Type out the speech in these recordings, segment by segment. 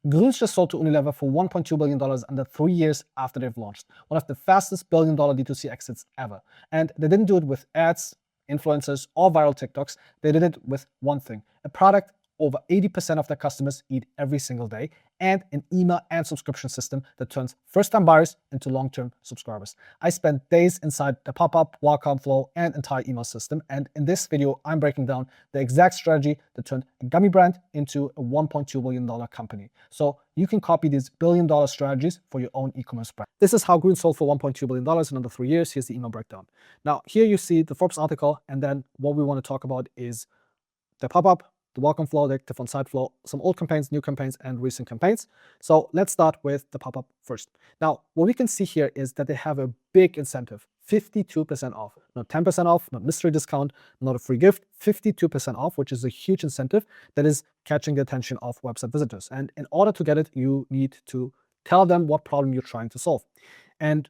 Gruns just sold to Unilever for $1.2 billion under 3 years after they've launched. One of the fastest billion-dollar D2C exits ever. And they didn't do it with ads, influencers, or viral TikToks. They did it with one thing: a product over 80% of their customers eat every single day, and an email and subscription system that turns first-time buyers into long-term subscribers. I spent days inside the pop-up, welcome flow, and entire email system, and in this video, I'm breaking down the exact strategy that turned a gummy brand into a $1.2 billion company. So you can copy these billion-dollar strategies for your own e-commerce brand. This is how Gruns sold for $1.2 billion in under 3 years. Here's the email breakdown. Now, here you see the Forbes article, and then what we want to talk about is the pop-up, the welcome flow, the active on-site flow, some old campaigns, new campaigns, and recent campaigns. So let's start with the pop-up first. Now, what we can see here is that they have a big incentive, 52% off. Not 10% off, not mystery discount, not a free gift, 52% off, which is a huge incentive that is catching the attention of website visitors. And in order to get it, you need to tell them what problem you're trying to solve. And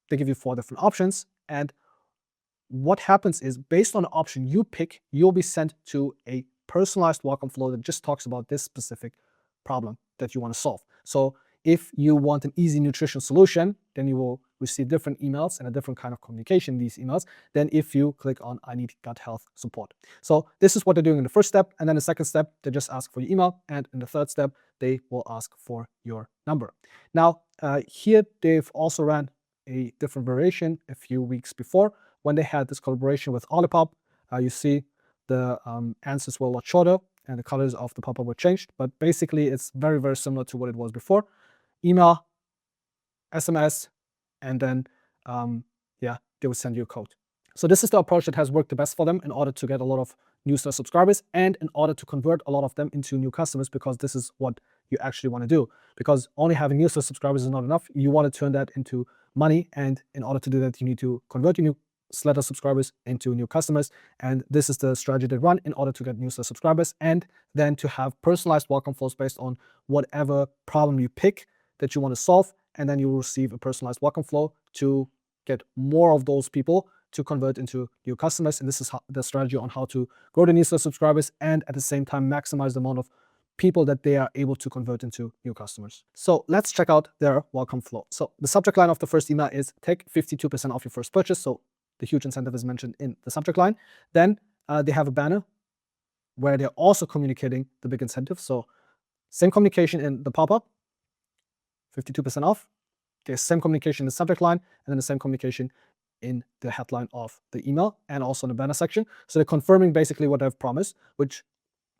they give you 4 different options. And what happens is, based on the option you pick, you'll be sent to a personalized welcome flow that just talks about this specific problem that you want to solve. So if you want an easy nutrition solution, then you will receive different emails and a different kind of communication in these emails than if you click on I need gut health support. So this is what they're doing in the first step. And then the second step, they just ask for your email. And in the third step, they will ask for your number. Now, here they've also ran a different variation a few weeks before when they had this collaboration with Olipop. You see the answers were a lot shorter and the colors of the pop-up were changed, but basically it's very, very similar to what it was before. Email, SMS, and then they will send you a code. So this is the approach that has worked the best for them in order to get a lot of newsletter subscribers and in order to convert a lot of them into new customers, because this is what you actually want to do. Because only having newsletter subscribers is not enough. You want to turn that into money, and in order to do that, you need to convert your newsletter subscribers into new customers. And this is the strategy they run in order to get newsletter subscribers, and then to have personalized welcome flows based on whatever problem you pick that you want to solve, and then you will receive a personalized welcome flow to get more of those people to convert into new customers. And this is the strategy on how to grow the newsletter subscribers and at the same time maximize the amount of people that they are able to convert into new customers. So let's check out their welcome flow. So the subject line of the first email is take 52% off your first purchase. So the huge incentive is mentioned in the subject line. Then they have a banner where they're also communicating the big incentive. So same communication in the pop-up, 52% off. There's same communication in the subject line, and then the same communication in the headline of the email and also in the banner section. So they're confirming basically what they've promised, which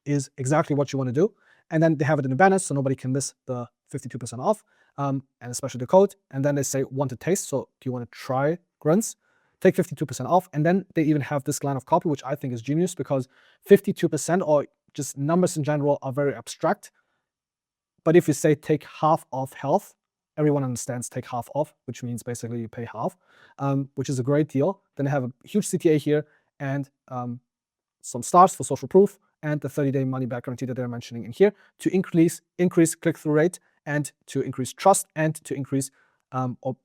is exactly what you want to do. And then they have it in the banner so nobody can miss the 52% off, and especially the code. And then they say want to taste. So do you want to try Gruns? Take 52% off. And then they even have this line of copy, which I think is genius, because 52% or just numbers in general are very abstract. But if you say take half off health, everyone understands take half off, which means basically you pay half, which is a great deal. Then they have a huge CTA here and some stars for social proof and the 30-day money-back guarantee that they're mentioning in here to increase click-through rate and to increase trust and to increase, or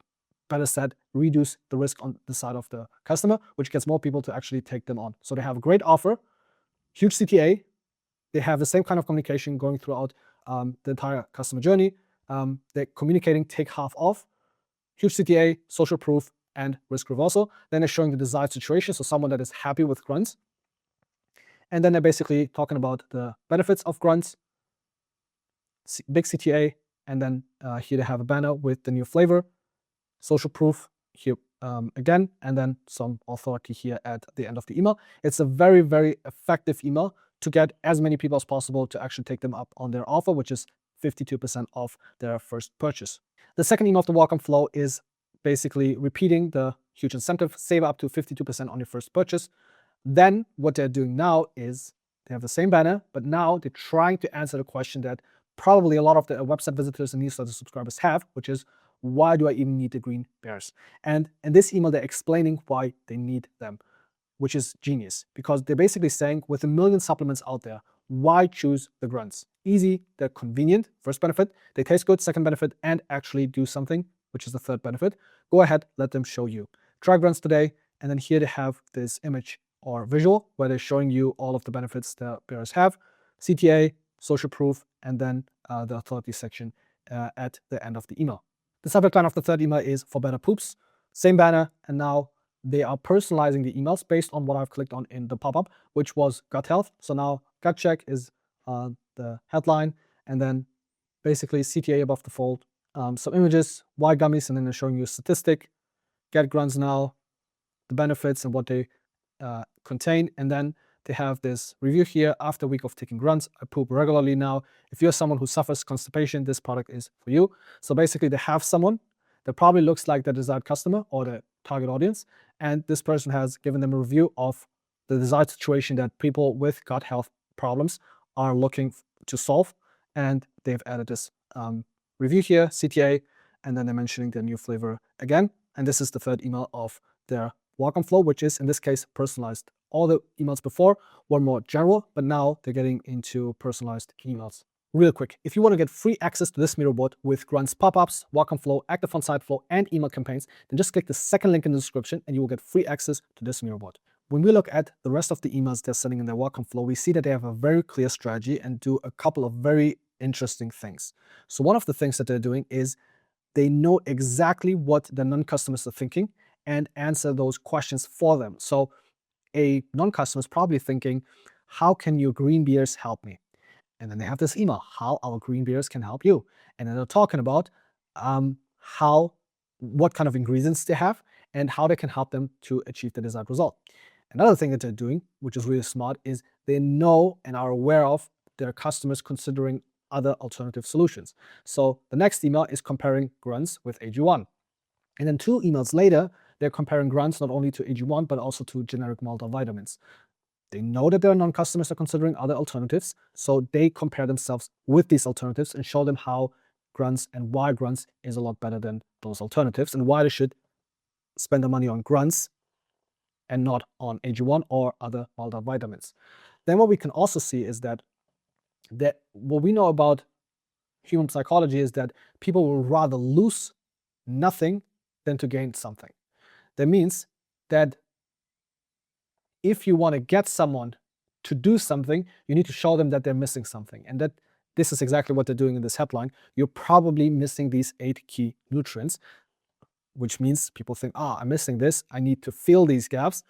better said, reduce the risk on the side of the customer, which gets more people to actually take them on. So they have a great offer, huge CTA. They have the same kind of communication going throughout the entire customer journey. They're communicating take half off, huge CTA, social proof, and risk reversal. Then they're showing the desired situation, so someone that is happy with Gruns. And then they're basically talking about the benefits of Gruns, big CTA, and then here they have a banner with the new flavor, social proof here again, and then some authority here at the end of the email. It's a very, very effective email to get as many people as possible to actually take them up on their offer, which is 52% off their first purchase. The second email of the welcome flow is basically repeating the huge incentive, save up to 52% on your first purchase. Then what they're doing now is they have the same banner, but now they're trying to answer the question that probably a lot of the website visitors and newsletter subscribers have, which is, why do I even need the green bears? And in this email, they're explaining why they need them, which is genius, because they're basically saying with 1 million supplements out there, why choose the Gruns? Easy, they're convenient, first benefit, they taste good, second benefit, and actually do something, which is the third benefit. Go ahead, let them show you. Try Gruns today, and then here they have this image or visual where they're showing you all of the benefits that bears have, CTA, social proof, and then the authority section at the end of the email. The subject line of the third email is for better poops. Same banner, and now they are personalizing the emails based on what I've clicked on in the pop-up, which was gut health. So now gut check is the headline, and then basically CTA above the fold, some images, why gummies, and then they're showing you a statistic, get Gruns now, the benefits and what they contain, and then they have this review here. After a week of taking Gruns, I poop regularly now. If you're someone who suffers constipation, this product is for you. So basically they have someone that probably looks like the desired customer or the target audience, and this person has given them a review of the desired situation that people with gut health problems are looking to solve, and they've added this review here, CTA, and then they're mentioning their new flavor again. And this is the third email of their welcome flow, which is in this case personalized. All the emails before were more general, but now they're getting into personalized emails. Real quick, if you want to get free access to this miro board with Gruns pop-ups, welcome flow, active on-site flow, and email campaigns, then just click the second link in the description and you will get free access to this miro board. When we look at the rest of the emails they're sending in their welcome flow, we see that they have a very clear strategy and do a couple of very interesting things. So one of the things that they're doing is they know exactly what the non-customers are thinking and answer those questions for them. So a non-customer is probably thinking, how can your green beers help me? And then they have this email, how our green beers can help you. And then they're talking about what kind of ingredients they have and how they can help them to achieve the desired result. Another thing that they're doing, which is really smart, is they know and are aware of their customers considering other alternative solutions. So the next email is comparing Gruns with AG1. And then 2 emails later, they're comparing Gruns not only to AG1, but also to generic multivitamins. They know that their non-customers are considering other alternatives, so they compare themselves with these alternatives and show them how Gruns and why Gruns is a lot better than those alternatives and why they should spend the money on Gruns and not on AG1 or other multivitamins. Then what we can also see is that what we know about human psychology is that people will rather lose nothing than to gain something. That means that if you want to get someone to do something, you need to show them that they're missing something. And that this is exactly what they're doing in this headline. You're probably missing these 8 key nutrients, which means people think, I'm missing this. I need to fill these gaps.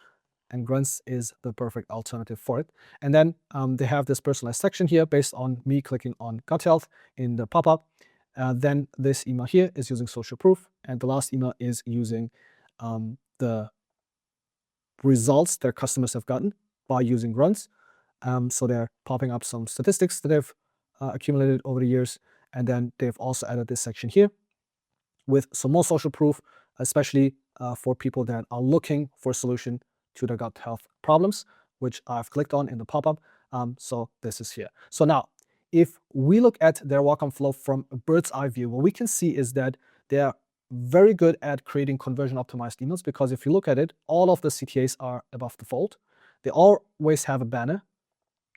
And Gruns is the perfect alternative for it. And then they have this personalized section here based on me clicking on gut health in the pop-up. Then this email here is using social proof. And the last email is using the results their customers have gotten by using Gruns. So they're popping up some statistics that they've accumulated over the years. And then they've also added this section here with some more social proof, especially for people that are looking for a solution to their gut health problems, which I've clicked on in the pop-up. So this is here. So now, if we look at their welcome flow from a bird's eye view, what we can see is that they're very good at creating conversion optimized emails, because if you look at it, all of the CTAs are above the fold. They always have a banner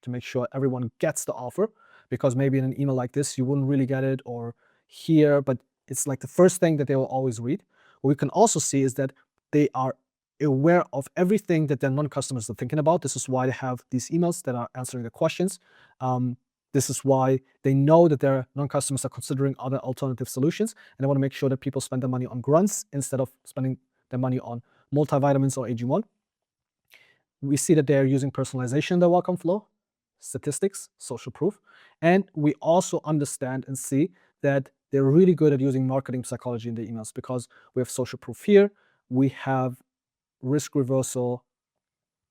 to make sure everyone gets the offer, because maybe in an email like this, you wouldn't really get it or here, but it's like the first thing that they will always read. What we can also see is that they are aware of everything that their non-customers are thinking about. This is why they have these emails that are answering the questions. This is why they know that their non-customers are considering other alternative solutions, and they want to make sure that people spend their money on Gruns instead of spending their money on multivitamins or AG1. We see that they're using personalization in their welcome flow, statistics, social proof, and we also understand and see that they're really good at using marketing psychology in the emails, because we have social proof here, we have risk reversal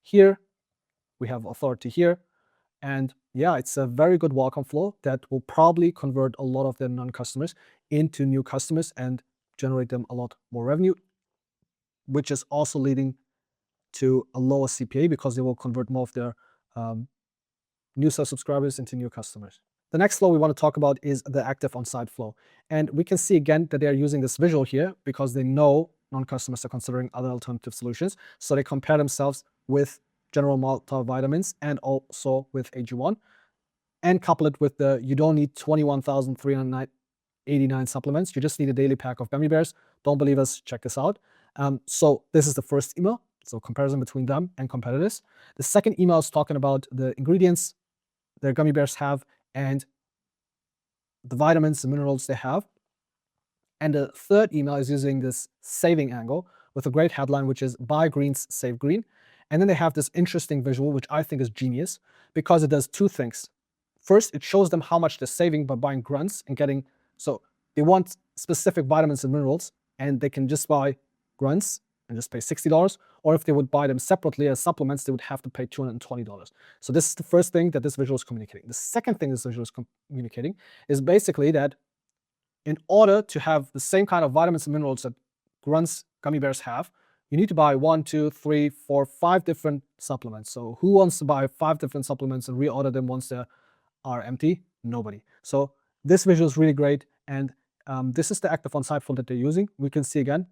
here, we have authority here, and yeah, it's a very good welcome flow that will probably convert a lot of their non-customers into new customers and generate them a lot more revenue, which is also leading to a lower CPA, because they will convert more of their new subscribers into new customers. The next flow we want to talk about is the active on-site flow. And we can see again that they're using this visual here because they know non-customers are considering other alternative solutions. So they compare themselves with general multivitamins and also with AG1, and couple it with the, you don't need 21,389 supplements. You just need a daily pack of gummy bears. Don't believe us? Check this out. So this is the first email. So comparison between them and competitors. The second email is talking about the ingredients their gummy bears have and the vitamins and minerals they have. And the third email is using this saving angle with a great headline, which is Buy Greens, Save Green. And then they have this interesting visual, which I think is genius because it does two things. First, it shows them how much they're saving by buying Gruns and getting, so they want specific vitamins and minerals, and they can just buy Gruns and just pay $60. Or if they would buy them separately as supplements, they would have to pay $220. So this is the first thing that this visual is communicating. The second thing this visual is communicating is basically that in order to have the same kind of vitamins and minerals that Gruns gummy bears have, you need to buy 1, 2, 3, 4, 5 different supplements. So who wants to buy 5 different supplements and reorder them once they are empty? Nobody. So this visual is really great, and this is the active on-site flow that they're using. We can see again,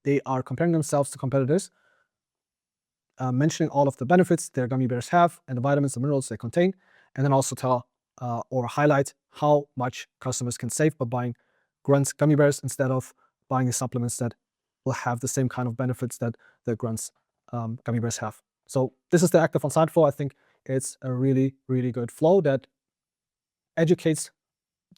they are comparing themselves to competitors, mentioning all of the benefits their gummy bears have and the vitamins and minerals they contain, and then also tell or highlight how much customers can save by buying Gruns gummy bears instead of buying the supplements that will have the same kind of benefits that the Gruns gummy bears have. So this is the active on-site flow. I think it's a really, really good flow that educates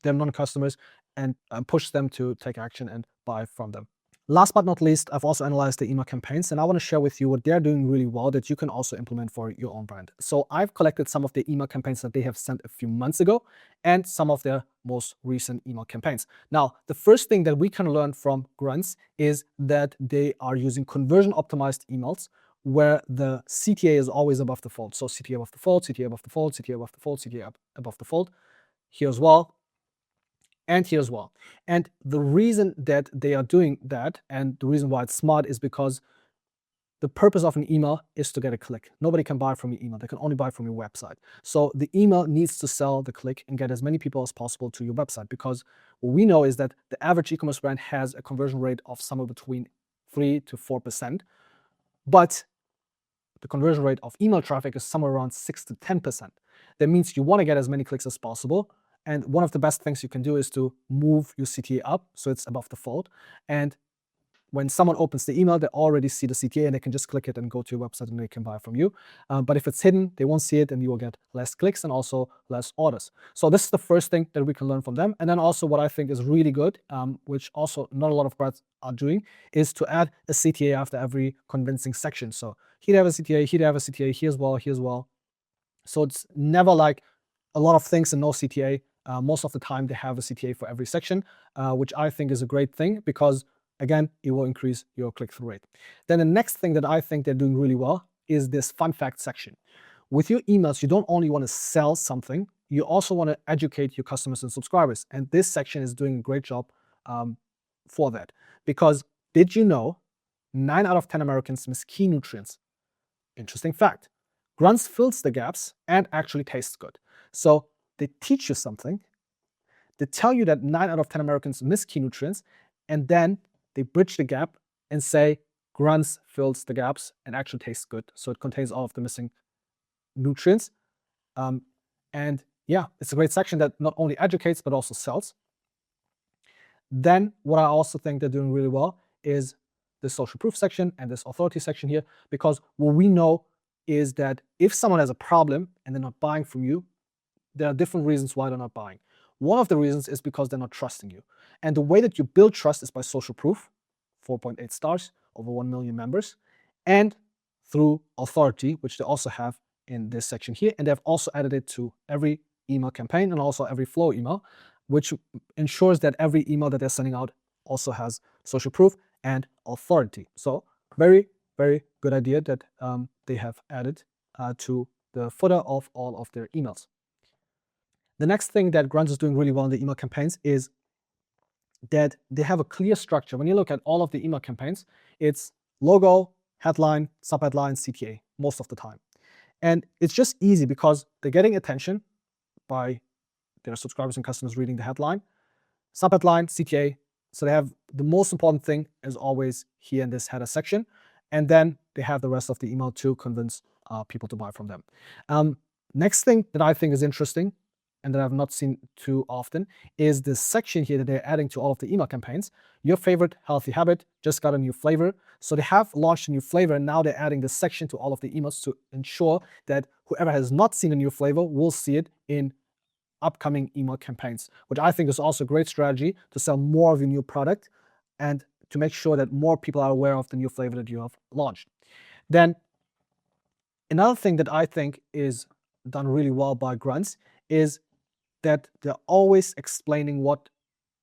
their non-customers and pushes them to take action and buy from them. Last but not least, I've also analyzed the email campaigns, and I want to share with you what they're doing really well that you can also implement for your own brand. So I've collected some of the email campaigns that they have sent a few months ago and some of their most recent email campaigns. Now, the first thing that we can learn from Gruns is that they are using conversion optimized emails where the CTA is always above the fold. So CTA above the fold, CTA above the fold, CTA above the fold, CTA above the fold. Here as well. And here as well. And the reason that they are doing that, and the reason why it's smart, is because the purpose of an email is to get a click. Nobody can buy from your email. They can only buy from your website. So the email needs to sell the click and get as many people as possible to your website, because what we know is that the average e-commerce brand has a conversion rate of somewhere between 3 to 4%, but the conversion rate of email traffic is somewhere around 6 to 10%. That means you want to get as many clicks as possible. And one of the best things you can do is to move your CTA up so it's above the fold. And when someone opens the email, they already see the CTA and they can just click it and go to your website and they can buy from you. But if it's hidden, they won't see it and you will get less clicks and also less orders. So this is the first thing that we can learn from them. And then also what I think is really good, which also not a lot of brands are doing, is to add a CTA after every convincing section. So here they have a CTA, here they have a CTA, here as well, here as well. So it's never like a lot of things and no CTA. Most of the time they have a CTA for every section, which I think is a great thing because, again, it will increase your click-through rate. Then the next thing that I think they're doing really well is this fun fact section. With your emails, you don't only want to sell something, you also want to educate your customers and subscribers. And this section is doing a great job for that. Because did you know 9 out of 10 Americans miss key nutrients? Interesting fact. Gruns fills the gaps and actually tastes good. So they teach you something, they tell you that 9 out of 10 Americans miss key nutrients, and then they bridge the gap and say Gruns fills the gaps and actually tastes good. So it contains all of the missing nutrients. And yeah, it's a great section that not only educates, but also sells. Then what I also think they're doing really well is the social proof section and this authority section here, because what we know is that if someone has a problem and they're not buying from you, there are different reasons why they're not buying. One of the reasons is because they're not trusting you. And the way that you build trust is by social proof, 4.8 stars, over 1 million members, and through authority, which they also have in this section here. And they've also added it to every email campaign and also every flow email, which ensures that every email that they're sending out also has social proof and authority. So very, very good idea that they have added to the footer of all of their emails. The next thing that Gruns is doing really well in the email campaigns is that they have a clear structure. When you look at all of the email campaigns, it's logo, headline, subheadline, CTA most of the time. And it's just easy because they're getting attention by their subscribers and customers reading the headline, subheadline, CTA. So they have the most important thing is always here in this header section. And then they have the rest of the email to convince people to buy from them. Next thing that I think is interesting and that I've not seen too often is this section here that they're adding to all of the email campaigns. Your favorite healthy habit just got a new flavor. So they have launched a new flavor and now they're adding this section to all of the emails to ensure that whoever has not seen a new flavor will see it in upcoming email campaigns, which I think is also a great strategy to sell more of your new product and to make sure that more people are aware of the new flavor that you have launched. Then another thing that I think is done really well by Gruns is that they're always explaining what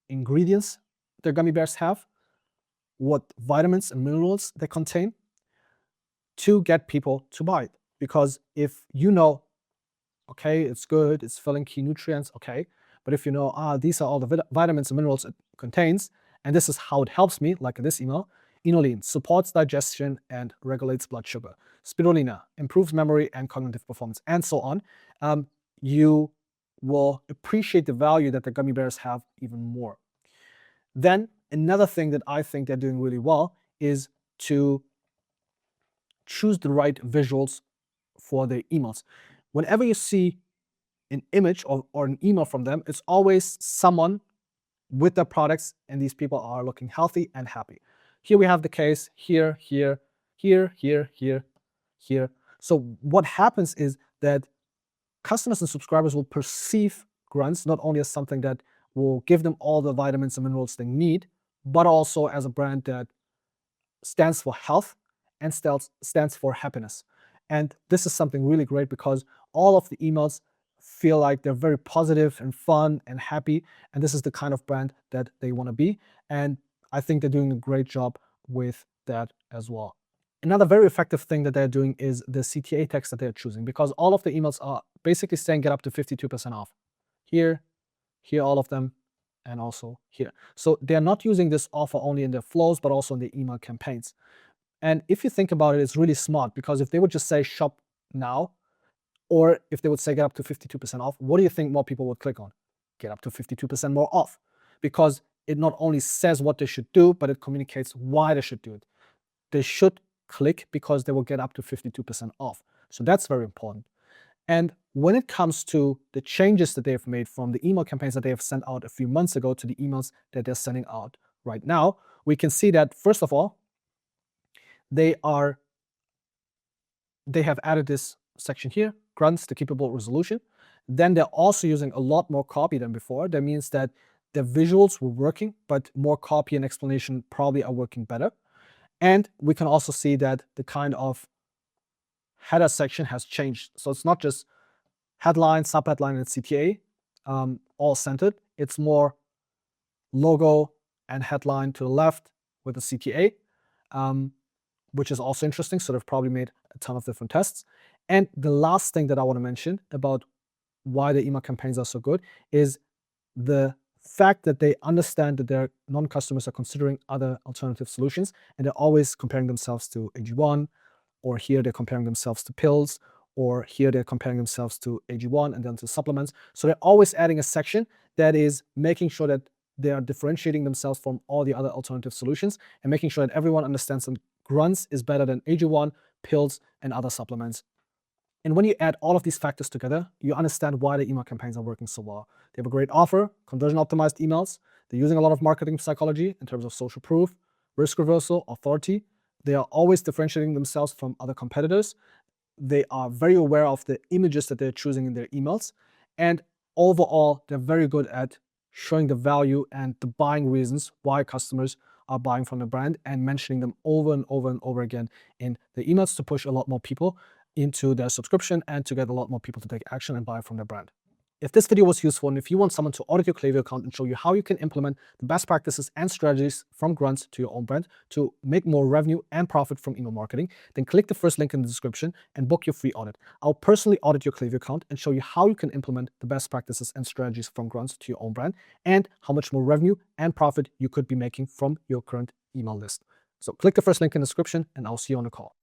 ingredients their gummy bears have, what vitamins and minerals they contain, to get people to buy it. Because if you know, okay, it's good, it's filling key nutrients, okay, but if you know, these are all the vitamins and minerals it contains, and this is how it helps me, like in this email, inulin supports digestion and regulates blood sugar. Spirulina improves memory and cognitive performance, and so on. You will appreciate the value that the gummy bears have even more. Then another thing that I think they're doing really well is to choose the right visuals for their emails. Whenever you see an image or an email from them, it's always someone with their products, and these people are looking healthy and happy. Here we have the case, here, here, here, here, here, here. So what happens is that customers and subscribers will perceive Gruns not only as something that will give them all the vitamins and minerals they need, but also as a brand that stands for health and stands for happiness. And this is something really great because all of the emails feel like they're very positive and fun and happy, and this is the kind of brand that they want to be. And I think they're doing a great job with that as well. Another very effective thing that they're doing is the CTA text that they're choosing, because all of the emails are basically saying get up to 52% off. Here, all of them, and also here. So they're not using this offer only in their flows, but also in the email campaigns. And if you think about it, it's really smart, because if they would just say shop now, or if they would say get up to 52% off, what do you think more people would click on? Get up to 52% more off, because it not only says what they should do, but it communicates why they should do it. They should click because they will get up to 52% off. So that's very important. And when it comes to the changes that they've made from the email campaigns that they have sent out a few months ago to the emails that they're sending out right now, we can see that, first of all, they have added this section here, Gruns, the keepable resolution. Then they're also using a lot more copy than before. That means that the visuals were working, but more copy and explanation probably are working better. And we can also see that the kind of header section has changed. So it's not just headline, subheadline, and CTA all centered. It's more logo and headline to the left with the CTA, which is also interesting. So they've probably made a ton of different tests. And the last thing that I want to mention about why the email campaigns are so good is the fact that they understand that their non-customers are considering other alternative solutions, and they're always comparing themselves to AG1, or here they're comparing themselves to pills, or here they're comparing themselves to AG1 and then to supplements. So they're always adding a section that is making sure that they are differentiating themselves from all the other alternative solutions and making sure that everyone understands that Gruns is better than AG1, pills, and other supplements. And when you add all of these factors together, you understand why the email campaigns are working so well. They have a great offer, conversion optimized emails. They're using a lot of marketing psychology in terms of social proof, risk reversal, authority. They are always differentiating themselves from other competitors. They are very aware of the images that they're choosing in their emails. And overall, they're very good at showing the value and the buying reasons why customers are buying from the brand, and mentioning them over and over and over again in the emails to push a lot more people into their subscription and to get a lot more people to take action and buy from their brand. If this video was useful, and if you want someone to audit your Klaviyo account and show you how you can implement the best practices and strategies from Gruns to your own brand to make more revenue and profit from email marketing, then click the first link in the description and book your free audit. I'll personally audit your Klaviyo account and show you how you can implement the best practices and strategies from Gruns to your own brand, and how much more revenue and profit you could be making from your current email list. So click the first link in the description, and I'll see you on the call.